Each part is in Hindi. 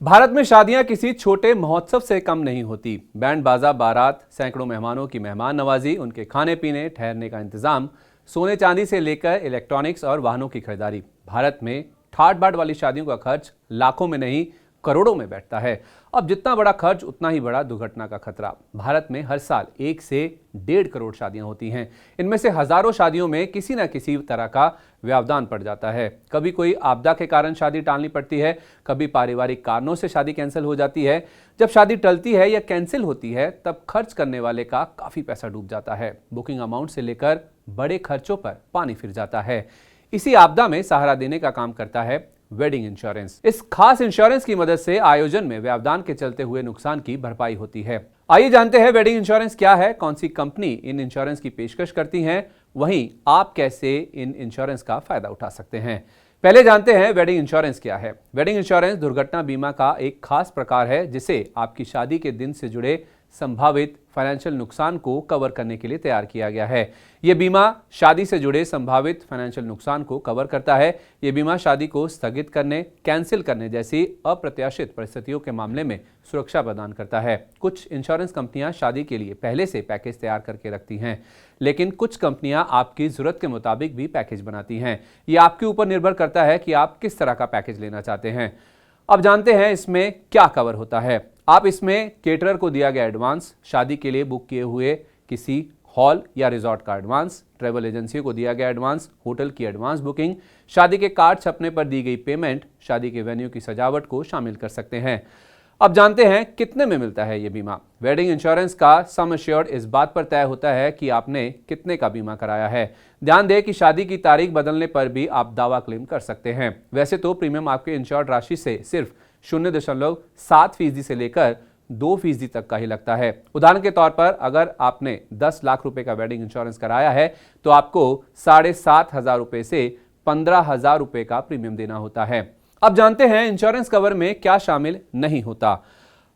भारत में शादियां किसी छोटे महोत्सव से कम नहीं होती। बैंड बाजा, बारात, सैकड़ों मेहमानों की मेहमान नवाजी, उनके खाने पीने, ठहरने का इंतजाम, सोने चांदी से लेकर इलेक्ट्रॉनिक्स और वाहनों की खरीदारी। भारत में ठाट बाट वाली शादियों का खर्च लाखों में नहीं करोड़ों में बैठता है। अब जितना बड़ा खर्च उतना ही बड़ा दुर्घटना का खतरा। भारत में हर साल 1 से 1.5 करोड़ शादियां होती हैं। इनमें से हजारों शादियों में किसी न किसी तरह का व्यवधान पड़ जाता है। कभी कोई आपदा के कारण शादी टालनी पड़ती है, कभी पारिवारिक कारणों से शादी कैंसिल हो जाती है। जब शादी टलती है या कैंसिल होती है तब खर्च करने वाले का काफी पैसा डूब जाता है। बुकिंग अमाउंट से लेकर बड़े खर्चों पर पानी फिर जाता है। इसी आपदा में सहारा देने का काम करता है वेडिंग इंश्योरेंस। इस खास इंश्योरेंस की मदद से आयोजन में व्यवधान के चलते हुए नुकसान की भरपाई होती है। आइए जानते हैं वेडिंग इंश्योरेंस क्या है, कौन सी कंपनी इन इंश्योरेंस की पेशकश करती हैं, वहीं आप कैसे इन इंश्योरेंस का फायदा उठा सकते हैं। पहले जानते हैं वेडिंग इंश्योरेंस क्या है। वेडिंग इंश्योरेंस दुर्घटना बीमा का एक खास प्रकार है जिसे आपकी शादी के दिन से जुड़े संभावित फाइनेंशियल नुकसान को कवर करने के लिए तैयार किया गया है। यह बीमा शादी से जुड़े संभावित फाइनेंशियल नुकसान को कवर करता है। यह बीमा शादी को स्थगित करने, कैंसिल करने जैसी अप्रत्याशित परिस्थितियों के मामले में सुरक्षा प्रदान करता है। कुछ इंश्योरेंस कंपनियां शादी के लिए पहले से पैकेज तैयार करके रखती हैं, लेकिन कुछ कंपनियां आपकी जरूरत के मुताबिक भी पैकेज बनाती हैं। यह आपके ऊपर निर्भर करता है कि आप किस तरह का पैकेज लेना चाहते हैं। अब जानते हैं इसमें क्या कवर होता है। आप इसमें केटरर को दिया गया एडवांस, शादी के लिए बुक किए हुए किसी हॉल या रिजॉर्ट का एडवांस, ट्रैवल एजेंसी को दिया गया एडवांस, होटल की एडवांस बुकिंग, शादी के कार्ड छपने पर दी गई पेमेंट, शादी के वेन्यू की सजावट को शामिल कर सकते हैं। अब जानते हैं कितने में मिलता है ये बीमा। वेडिंग इंश्योरेंस का सम एश्योर्ड इस बात पर तय होता है कि आपने कितने का बीमा कराया है। ध्यान दें कि शादी की तारीख बदलने पर भी आप दावा क्लेम कर सकते हैं। वैसे तो प्रीमियम आपके इंश्योर्ड राशि से सिर्फ 0.7% से लेकर 2% तक का ही लगता है। उदाहरण के तौर पर अगर आपने 10 लाख रुपए का वेडिंग इंश्योरेंस कराया है तो आपको 7,500 रुपए से 15,000 रुपए का प्रीमियम देना होता है। अब जानते हैं इंश्योरेंस कवर में क्या शामिल नहीं होता।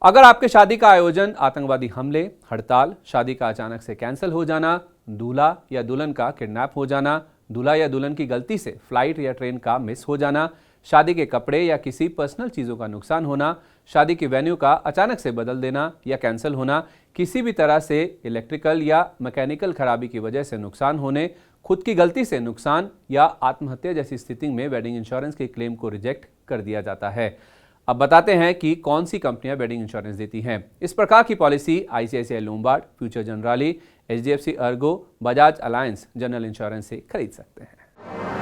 अगर आपके शादी का आयोजन आतंकवादी हमले, हड़ताल, शादी का अचानक से कैंसिल हो जाना, दूल्हा या दुल्हन का किडनैप हो जाना, दूल्हा या दुल्हन की गलती से फ्लाइट या ट्रेन का मिस हो जाना, शादी के कपड़े या किसी पर्सनल चीजों का नुकसान होना, शादी के वेन्यू का अचानक से बदल देना या कैंसिल होना, किसी भी तरह से इलेक्ट्रिकल या मैकेनिकल खराबी की वजह से नुकसान होने, खुद की गलती से नुकसान या आत्महत्या जैसी स्थिति में वेडिंग इंश्योरेंस के क्लेम को रिजेक्ट कर दिया जाता है। अब बताते हैं कि कौन सी कंपनियां वेडिंग इंश्योरेंस देती हैं। इस प्रकार की policy ICICI Lombard, future generally, HDFC Ergo, Bajaj alliance general insurance से खरीद सकते हैं।